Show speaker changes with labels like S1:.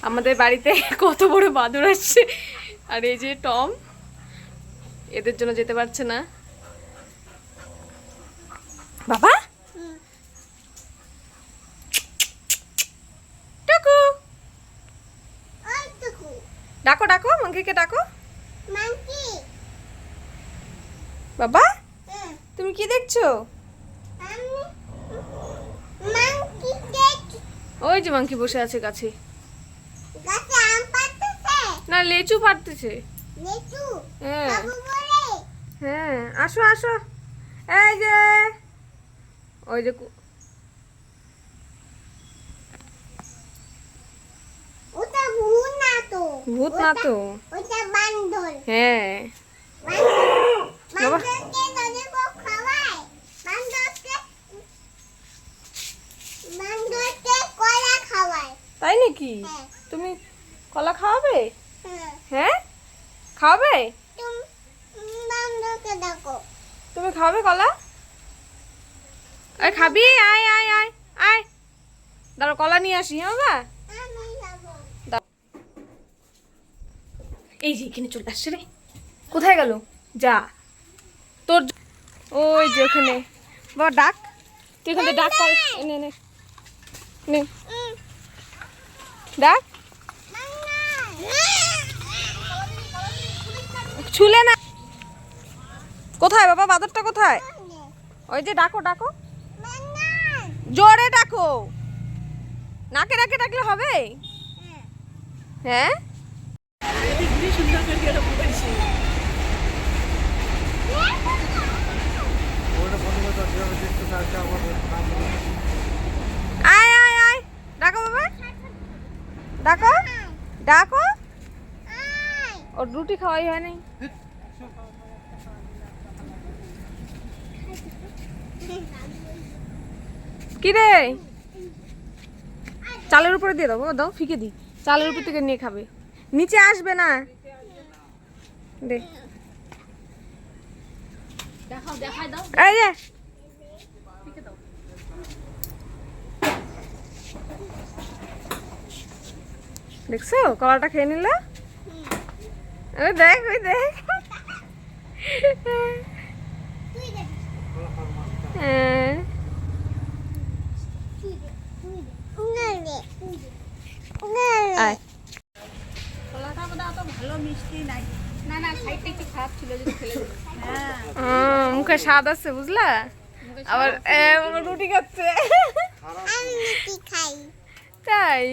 S1: আমাদের বাড়িতে কত বড় বাদর আসছে, আর এই যে টম এদের জন্য যেতে পারছে না। বাবা ডাকো ডাকো ডাকো মাংকিকে ডাকো। বাবা তুমি কি দেখছো? ওই যে মাংকি বসে আছে গাছে। না লেচু পাড়তেছে। হ্যাঁ হ্যাঁ আসো আসো। এই যে ওই যে ভূত না তো, হ্যাঁ তাই নাকি? তুমি কলা খাওয়াবে? হ্যাঁ খাওয়াবে? তুমি খাওয়াবে কলা? আয় খাবি? আয় আয় আয় আয়, দাঁড়া কলা নিয়ে আসি। হ্যাঁ বাবা এই যে এখানে চলে আসছে রে। কোথায় গেল? যা তোর ওই যে ওখানে। বাবা ডাক, তুই এখানে ডাক কর। নে নে নে ডাক। ছুলে না। কোথায় বাবা বাদরটা কোথায়? ওই যে ডাকো ডাকো, জোরে ডাকো। নাকে নাকে ডাকলে হবে? হ্যাঁ আয় আয় আয় ডাকো বাবা ডাকো ডাকো। ওর রুটি খাওয়াই হয় নাই। কি রে চালের উপরে দিয়ে দাও, দাও ফিকে দি। চালের উপর থেকে নিয়ে খাবে, নিচে আসবে না। দে এই যে দেখছো কলাটা খেয়ে নিল। ওই দেখ ওই দেখ। হ্যাঁ আয়। মুখে স্বাদ আছে বুঝলা, আবার রুটি খাচ্ছে। তাই